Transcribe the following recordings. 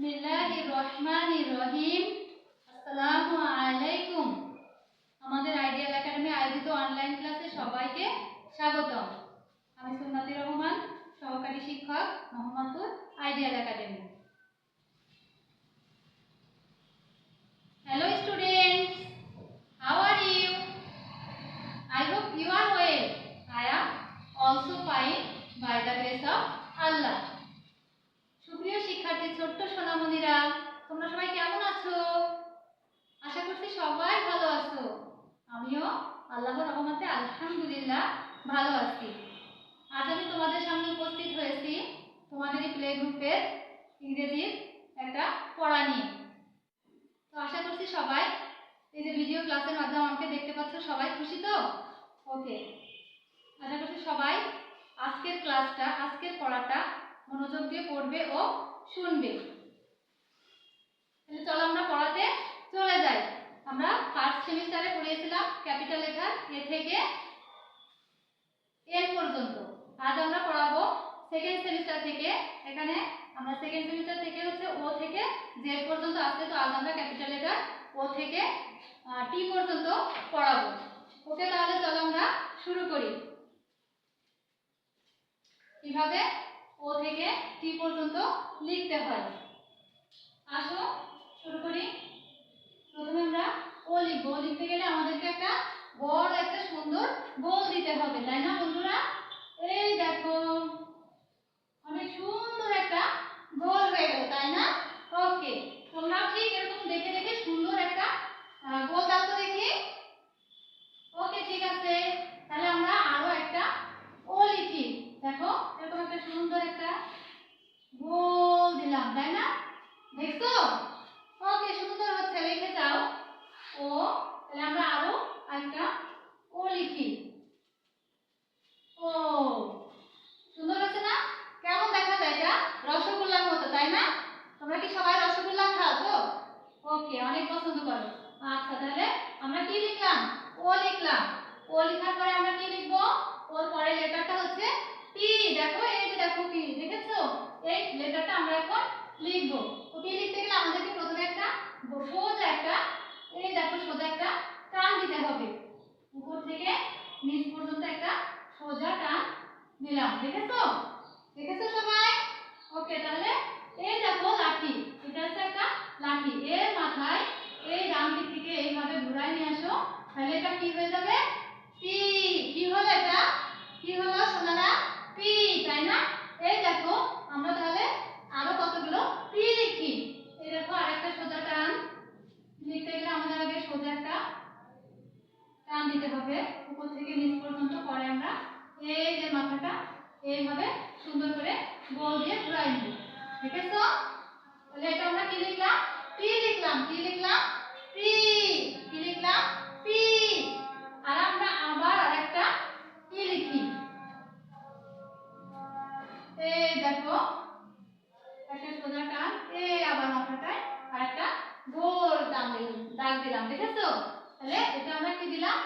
বিসমিল্লাহির রহমানির রহিম। আসসালামু আলাইকুম। আমাদের আইডিয়াল একাডেমি আয়োজিত অনলাইন ক্লাসে সবাইকে স্বাগতম। আমি সুন্নতি রহমান, সহকারী শিক্ষক, Mohammadpur ideal academy. Hello students, how are you? I hope you are well. I am also fine by the grace of Allah. সুপ্রিয় শিক্ষার্থী ছোট্ট সোনামণিরা, তোমরা সবাই কেমন আছো? আশা করছি সবাই ভালো আছো। আমিও আল্লাহর রহমতে আলহামদুলিল্লাহ ভালো আছি। আজ আমি তোমাদের সামনে উপস্থিত হয়েছি তোমাদের এই প্লে গ্রুপের ইংরেজির একটা পড়া নিয়ে। তো আশা করছি সবাই এই যে ভিডিও ক্লাসের মাধ্যমে আমাকে দেখতে পাচ্ছ, সবাই খুশি তো? ওকে, আশা করছি সবাই আজকের ক্লাসটা, আজকের পড়াটা মনোযোগ দিয়ে পড়বে ও শুনবে। তাহলে চলো আমরা পড়াতে চলে যাই। আমরা ফার্স্ট সেমিস্টারে পড়িয়েছিলাম ক্যাপিটাল লেটার এ থেকে এন পর্যন্ত। আজ আমরা পড়াবো সেকেন্ড সেমিস্টার থেকে। এখানে আমরা সেকেন্ড সেমিস্টার থেকে হচ্ছে ও থেকে জেড পর্যন্ত আসছে। তো আজ আমরা ক্যাপিটাল লেটার ও থেকে টি পর্যন্ত পড়াবো। ওকে, তাহলে চলো আমরা শুরু করি। কিভাবে ও থেকে টি পর্যন্ত লিখতে হয়, আসো শুরু করি। প্রথমে আমরা ও লিখবো। ও লিখতে গেলে আমাদেরকে একটা বড় একটা সুন্দর গোল দিতে হবে, তাই না বন্ধুরা? এই দেখো, অনেক সুন্দর একটা গোল হয়ে গেল, তাই না? ওকে, তোমরা ঠিক এরকম দেখে দেখে সুন্দর একটা গোল দাও তো দেখি। ওকে, ঠিক আছে। তাহলে আমরা আরো একটা ও লিখি। দেখো, এরকম একটা সুন্দর একটা গোল দিলাম, তাই না? দেখছো? ওকে, সুন্দর হচ্ছে, লিখে যাও ও। তাহলে আমরা আরো একটা ও লিখি। ও, সুন্দর হচ্ছে না? কেমন দেখা যায়? এটা রসগোল্লার মতো, তাই না? তোমরা কি সবাই রসগোল্লা খাও তো? ওকে, অনেক পছন্দ করো। আচ্ছা, তাহলে আমরা কি লিখলাম? ও লিখলাম। ও লেখার পরে আমরা কি লিখবো? ওর পরের লেটারটা হচ্ছে পি। দেখো, এই যে দেখো পি, দেখেছো? এই লেটারটা আমরা এখন লিখবো। তো পি লিখতে গেলে আমাদেরকে প্রথমে একটা সোজা একটা, এই দেখো সোজা একটা টান দিতে হবে। উপর থেকে নিচ পর্যন্ত একটা সোজা টান দিলাম। দেখেছো? দেখেছো সবাই? ওকে, তাহলে এই দেখো লাঠি, এটা হচ্ছে একটা লাঠি। এর মাথায় এই ডান দিক থেকে এইভাবে ঘুরায় নিয়ে আসো, তাহলে এটা কি হয়ে যাবে? পি। কি হলো এটা? কি হলো সোনারা? পি, তাই না? এই দেখো, আমরা তাহলে আরো কতগুলো পি লিখি। এই দেখো, আরেকটা সোজা টান লিখতে গেলে আমাদের আগে সোজা একটা টান দিতে হবে উপর থেকে নিচ পর্যন্ত। পরে আমরা এই যে মাথাটা এইভাবে সুন্দর করে গোল দিয়ে ঘুরাই নেব। দেখেছো? তাহলে এটা আমরা কি লিখলাম? পি লিখলাম। কি লিখলাম? পি। কি লিখলাম? পি। আর আমরা আবার আরেকটা কি লিখি। এই দেখো, একটা সোজা টান, এই আবার মাথাটায় আরেকটা গোল টান দিলাম, দাগ দিলাম। দেখেছো? তাহলে এটা আমরা কি দিলাম?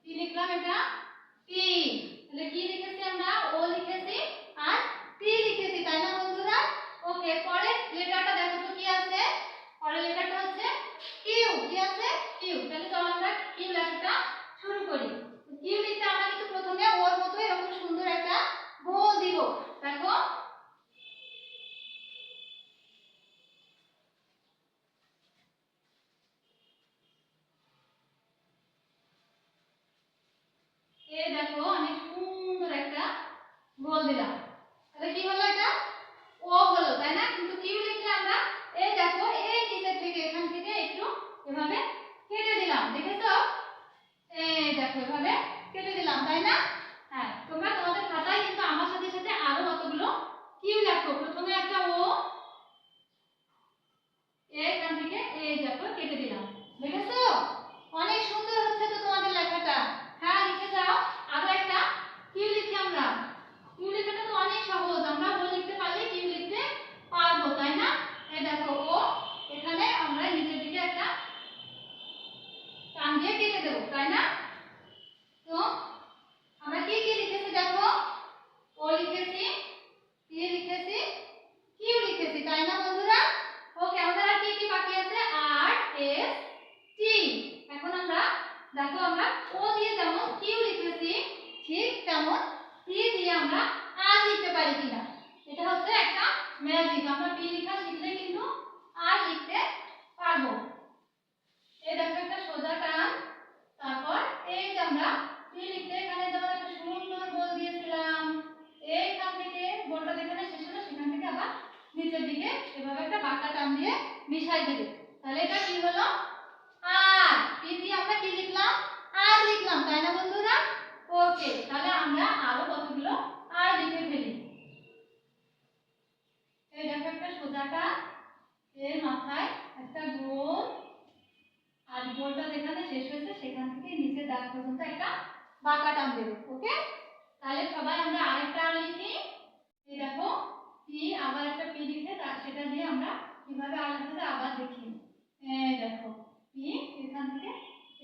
কি লিখলাম? এটা পি। তাহলে কি লিখেছি আমরা? ও লিখেছি আর পি লিখেছি, তাই না বন্ধুরা? ওকে, পরের লেটারটা দেখো তো কি আছে। পরের লেটারটা হচ্ছে কিউ। কি আছে? কিউ। তাহলে চলো আমরা কিউ লেখাটা শুরু করি। কিউ লিখতে আমরা কিন্তু প্রথমে ওর মতো এরকম সুন্দর একটা গোল দিব। দেখো, এই দেখো, অনেক সুন্দর একটা গোল দিলাম। তাহলে কি হলো? এটা ও হলো, তাই না? কিন্তু কিউ লিখলে আমরা এই দেখো, এই নিচের থেকে এখান থেকে একটু এভাবে কেটে দিলাম। দেখেছো? এই দেখো, এভাবে কেটে দিলাম, তাই না? হ্যাঁ, তোমরা তোমাদের খাতায় কিন্তু আমার সাথে সাথে আরো কতগুলো কিউ লেখো। প্রথমে একটা ও, এখান থেকে এই দেখো কেটে দিলাম। দেখেছো? অনেক সুন্দর হচ্ছে তো তোমাদের লেখাটা। হ্যাঁ, লিখে যাও। আরো একটা কিউ লিখি আমরা। কিউ লেখাটা তো অনেক সহজ, আমরা ও লিখতে পারলে কিউ লিখতে পারবো, তাই না? এই দেখো ও, এখানে আমরা নিচের দিকে একটা টান দিয়ে কেটে দেবো, তাই না? তো আমরা কি কি লিখেছি দেখো। ও লিখেছি, পি লিখেছি, আমরা ও দিয়ে যেমন কিউ লিখেছি ঠিক তেমন পি দিয়ে আমরা আর লিখতে পারি কিনা, এটা হচ্ছে একটা ম্যাজিক। আমরা পি লেখা শিখলে কিন্তু আর লিখতে পারবো। এই দেখো একটা সোজা টান, তারপর এই যে আমরা পি লিখতে এখানে যেমন একটা সুন্দর গোল দিয়েছিলাম, এইখান থেকে গোলটা যেখানে শেষ হলো সেখান থেকে আবার নিচের দিকে এভাবে একটা বাঁকা টান দিয়ে মিশাই দেবে। তাহলে এটা কি হলো? আর পি দিয়ে আমরা কি লিখলাম? আর লিখলাম, তাই না বন্ধুরা? ওকে, তাহলে আমরা আরো কতগুলো আর লিখে ফেলি। এই দেখো একটা সোজা টান, এর মাথায় একটা গোল, আর গোলটা যেখানে শেষ হয়েছে সেখান থেকে নিচে দাগ পর্যন্ত একটা বাঁকা টান দেবে। ওকে, তাহলে সবাই আমরা আরেকটা আর লিখি। এই দেখো পি, আবার একটা পি লিখে তার সেটা দিয়ে আমরা কিভাবে আর লেখা আবার দেখি। এই দেখো পি, এখান থেকে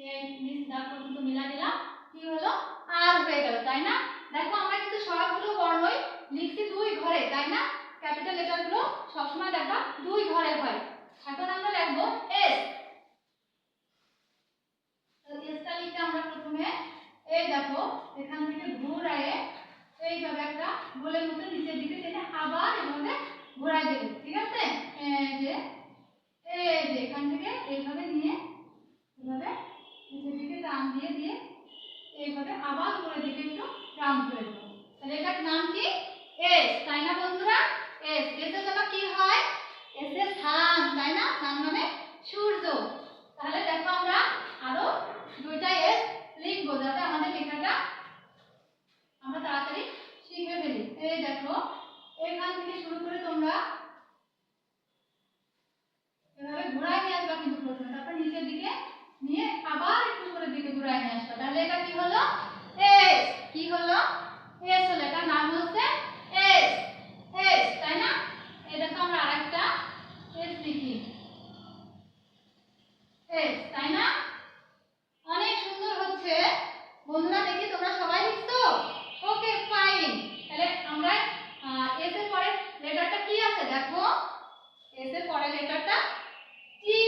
এই নিচ দাগ পর্যন্ত মিলা দিলাম, কি হলো? আর হয়ে গেল, তাই না? দেখো আমরা কিন্তু সবগুলো বর্ণই লিখছি দুই ঘরে, তাই না? ক্যাপিটাল লেটার গুলো সবসময় দেখো দুই ঘরে হয়। এখন আমরা লিখবো এস। এসটা লিখতে আমরা প্রথমে এই দেখো এখান থেকে ঘুরায়ে এইভাবে একটা গোলের মতো নিচের দিকে টেনে আবার এভাবে ঘোরাই দেব, ঠিক আছে? এই যে এখান থেকে এইভাবে নিয়ে এভাবে নিচের দিকে টান দিয়ে দিয়ে এইভাবে আবার উপরের দিকে একটু রাউন্ড করে দেব। তাহলে এটার নাম কি? এস, তাই না বন্ধুরা? এস, এসের জন্য কি হয়? এস এর সান, তাই না? সান মানে সূর্য। তাহলে দেখো আমরা আরো দুইটা এস লিখবো যাতে আমাদের লেখাটা আমরা তাড়াতাড়ি শিখে ফেলি। এই দেখো এখান থেকে শুরু করে তোমরা এভাবে ঘোরায় নিয়ে আসবা কিন্তু প্রথমে, তারপর নিচের দিকে নিয়ে আবার একটু উপরের দিকে ঘোরায় নিয়ে আসবা। তাহলে এটা কি হলো? এস। কি হলো? এস হলো, এটার নাম হচ্ছে এস। এস, তাই না? এই দেখো আমরা আরেকটা এস লিখি। এস, তাই না? অনেক সুন্দর হচ্ছে বন্ধুরা, দেখি তোমরা সবাই লিখছো? Okay fine. তাহলে আমরা এস এর পরে লেটারটা কি আছে দেখো, এস এর পরে লেটারটা টি,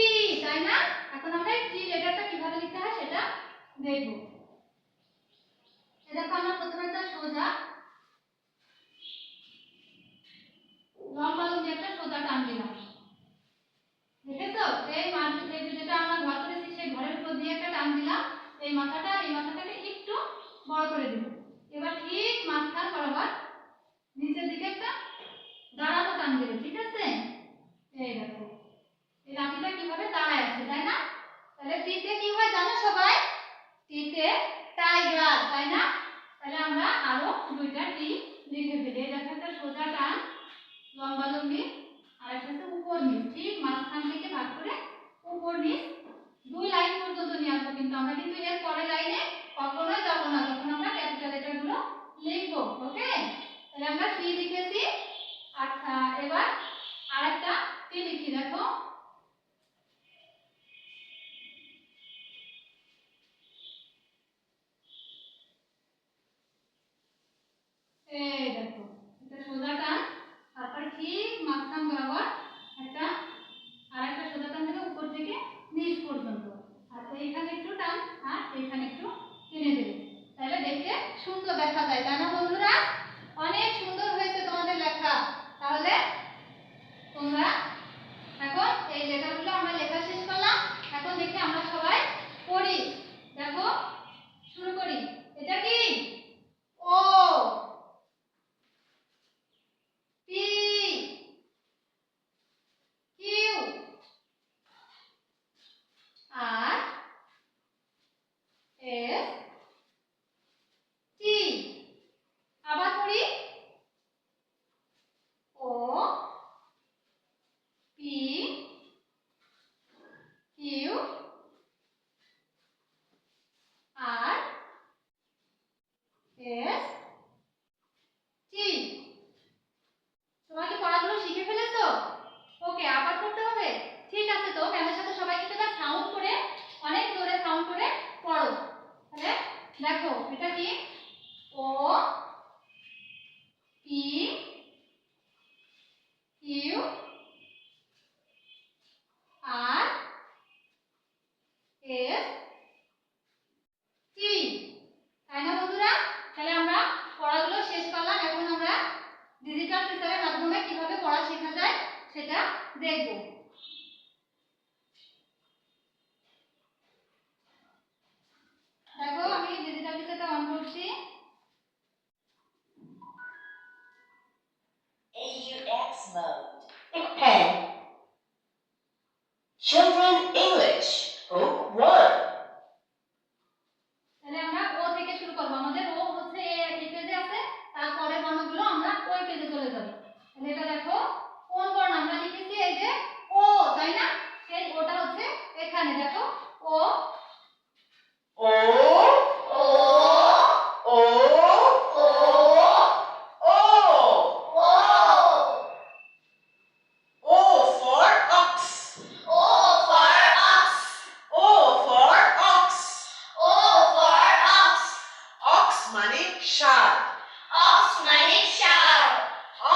তাই না? এখন আমরা টি লেটারটা কিভাবে লিখতে হয় সেটা দেখব। এই দেখো আমরা প্রথমে একটা সোজা লম্বা লম্বি একটা সোজা টান দিলাম, দেখেছো? এই মাঝে যেটা আমরা ঘর করেছি সেই ঘরের উপর দিয়ে একটা টান দিলাম, এই মাথাটা এই মাথাটাকে একটু বড় করে দিব। এবার ঠিক মাঝখান বরাবর নিচের দিকে একটা দাঁড়ানো টান দেবে, ঠিক আছে? এই দেখো এই লাঠিটা কিভাবে দাঁড়ায় আছে, তাই না? তাহলে টিতে কি হয় জানো সবাই? টিতে টাইগার, তাই না? তাহলে আমরা আরো দুইটা টি লিখে ফেলি। এই দেখো একটা সোজা টান লম্বা লম্বি, আর একটা হচ্ছে উপর নিচ, ঠিক মাঝখান থেকে ভাগ করে উপর নিচ দুই লাইন পর্যন্ত নিয়ে আসবো। কিন্তু আমরা কিন্তু এর পরের লাইনে কখনোই যাবো না যখন আমরা ক্যাপিটাল লেটার গুলো লিখবো। ওকে, তাহলে আমরা টি লিখেছি। এবার আরেকটা টি লিখি। দেখো এই দেখো এটা সোজা টান, তারপর ঠিক মাঝখান বরাবর একটা আরেকটা সোজা টান দেবে উপর থেকে নিচ পর্যন্ত, আর এইখানে একটু টান আর এইখানে একটু টেনে দেবে। তাহলে দেখতে সুন্দর দেখা যায়, তাই না বন্ধুরা? অনেক সুন্দর হয়েছে তোমাদের লেখা। তাহলে তোমরা এখন এই লেখাগুলো আমরা লেখা শেষ করলাম। এখন দেখি আমরা সবাই পড়ি। দেখো শুরু করি। এটা কি? ও, পি, কিউ, আর এস, টি। আবার পড়ি। ও, পি, কিউ, আর এস, টি। সবাই কি পড়াগুলো শিখে ফেলেছো? ওকে, আবার পড়তে হবে? ঠিক আছে, তো ম্যামের সাথে সবাই কিন্তু এবার সাউন্ড করে অনেক জোরে সাউন্ড করে পড়ো। তাহলে দেখো এটা কি? ও, পি, কিউ, আর এস, কিভাবে পড়া শেখা যায় সেটা দেখব। দেখো আমি ডিজিটাল টিচারটা অন করছি। AUX mode. Pen. Children English, Book 1. তাহলে আমরা ও থেকে শুরু করব। আমাদের ও হচ্ছে এই পেজে আছে, তারপরে বর্ণগুলো আমরা ওই পেজে চলে যাব। তাহলে এটা দেখো কোন বর্ণ আমরা লিখেছি, এই যে ও, তাই না? সেই ওটা হচ্ছে এখানে দেখো ও O, O, O, O, O, O. O for ox. O for ox. O for ox. O for ox. Ox মানে ষাঁড়. Ox মানে ষাঁড়.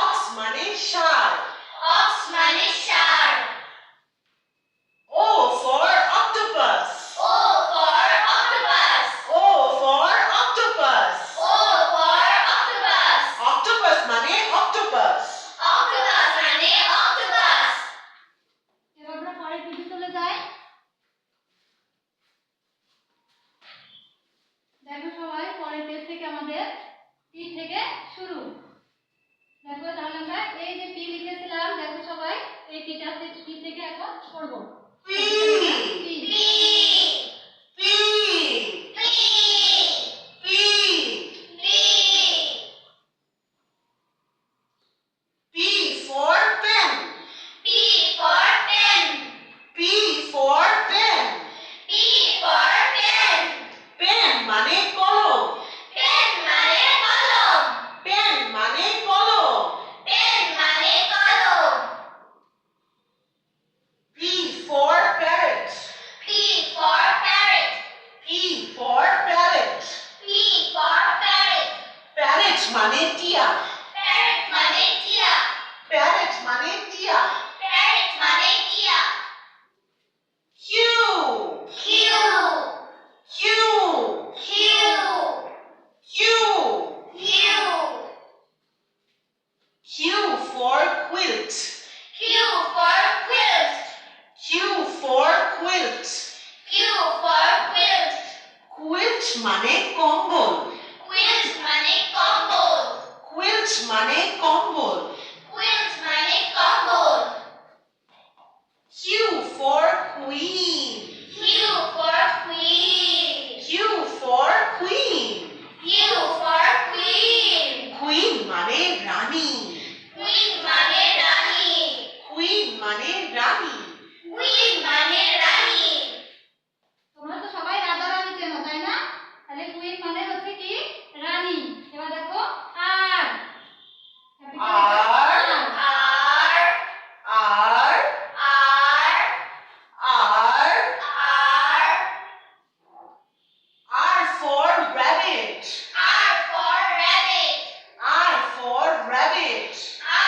Ox মানে ষাঁড়. Ox মানে ষাঁড়. O for octopus. O for octopus. O for octopus. O for octopus. Octopus মানে octopus. Octopus মানে octopus. এবার আমরা পরের পেজে চলে যাই। দেখো সবাই পরের পেজ থেকে আমাদের পি থেকে শুরু। দেখো তাহলে আমরা এই যে পি লিখেছিলাম, দেখো সবাই এই পিটা পি থেকে এখন পড়ব। P. P. P. P. P. P. P for pen. P for pen. P for pen. P for pen. Pen মানে কলম. Pen মানে কলম. Pen মানে কলম. Pen মানে কলম. P for parrot. P for parrot. P for parrot. P for parrot. Parrot মানে টিয়া. Parrot মানে টিয়া. Parrot মানে টিয়া. Parrot মানে টিয়া. Q. Q. Q. Q. Q. Q. Q for quilt. Q for quilt. Q for quilt. Q for quilt. Quilt মানে কম্বল. Quilt মানে কম্বল. Quilt মানে কম্বল. Quilt মানে কম্বল. Q for queen. Q for queen. Q for queen. Q for queen. Queen মানে রানী. Queen মানে রানী. Queen মানে রানী. Queen মানে রানী. তোমরা তো সবাই রাজা রানী চেনো, তাই না? তাহলে কুইন মানে হচ্ছে কি রানী। এবার দেখো আর R. R. R. R. R. R. R for rabbit. R for rabbit. R for rabbit.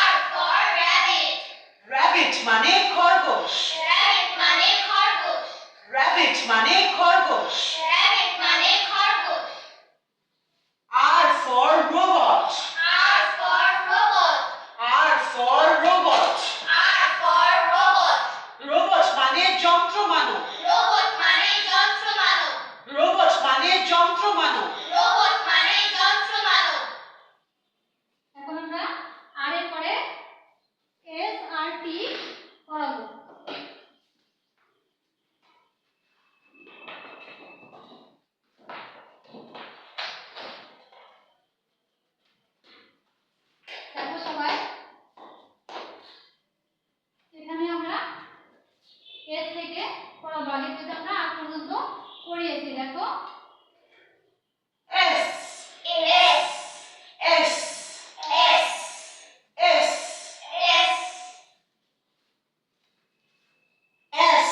R for rabbit. Rabbit মানে খরগোশ. Rabbit মানে খরগোশ. Rabbit মানে খরগোশ. Rabbit মানে খরগোশ. R for robot. R for robot. R for robot. R for robot. Robot মানে যন্ত্র মানব. Robot মানে যন্ত্র মানব. Robot মানে যন্ত্র মানব. Robot মানে যন্ত্র মানব. এখন আমরা আর এর পরে এস আর টি পড়াবো। দেখো সবাই এখানে আমরা এস থেকে পড়াবো। আগের পেজে আমরা আর পর্যন্ত পড়িয়েছি। দেখো S. S. S. S. S. S. S.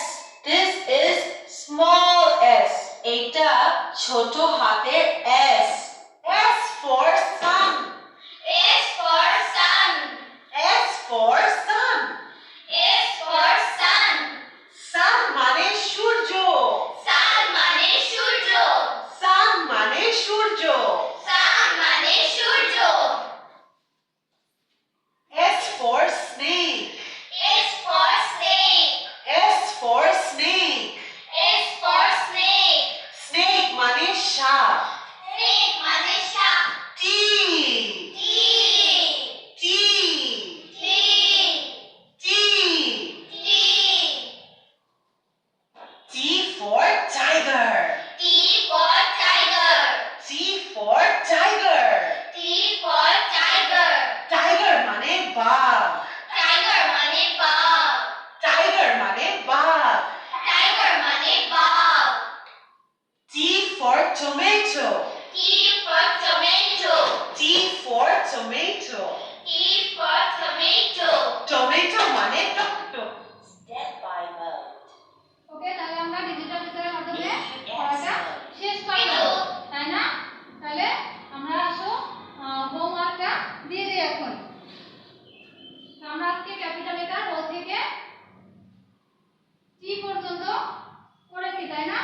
This is small s. এটা ছোট হাতের s. S for sun. S for sun. S for sun. S for sun. Sun মানে সূর্য. Sun মানে সূর্য. Sun মানে সূর্য. Sun মানে সূর্য. S for snake. S for snake. S for snake. S for snake. Snake মানে সাপ। Snake মানে সাপ। T. T. T. T. T. T. T for tiger. T for tiger. T for tiger. T for tiger. Tiger মানে বাঘ। Tiger মানে বাঘ। Tiger মানে বাঘ। Tiger মানে বাঘ। T for tomato. T for tomato. T for tomato. T for tomato. Tomato মানে tomato. Step by mode. ওকে, তাহলে আমরা ডিজিটাল টিচারের মাধ্যমে Yes. পড়াটা শেষ করলাম, তাই না? তাহলে আমরা আসো হোমওয়ার্কটা দিয়ে দিই এখন। তো আমরা আজকে ক্যাপিটাল লেটার ও থেকে টি পর্যন্ত পড়েছি, তাই না?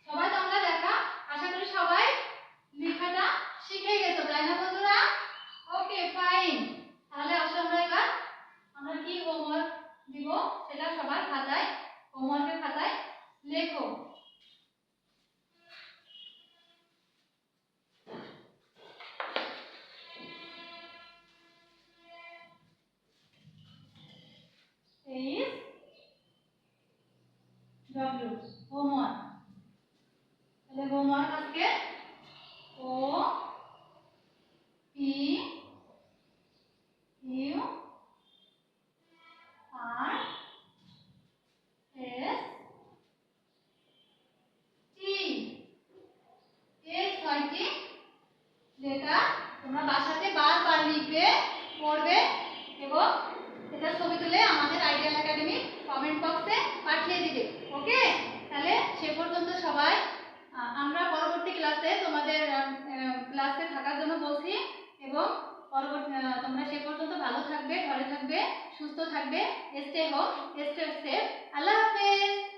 সবাই তোমরা দেখা, আশা করি সবাই লেখাটা শিখে গেছো, তাই না বন্ধুরা? ওকে, ফাইন। তাহলে আসো আমরা কি হোমওয়ার্ক দিব সেটা সবার খাতায়, হোমওয়ার্কের খাতায় লেখো। Is W homework. তাহলে হোমওয়ার্ক আজকে O P U R S T. এস ছয়টি লেটার তোমরা বাসাতে বারবার লিখবে, পড়বে এবং এটা ছবি তুলে আমাদের আইডিয়াল একাডেমি কমেন্ট বক্সে পাঠিয়ে দিবে। ওকে, তাহলে সে পর্যন্ত সবাই আমরা পরবর্তী ক্লাসে তোমাদের ক্লাসে থাকার জন্য বলছি এবং পরবর্তী তোমরা সে পর্যন্ত ভালো থাকবে, ঘরে থাকবে, সুস্থ থাকবে। Stay home, stay safe. আল্লাহ হাফেজ।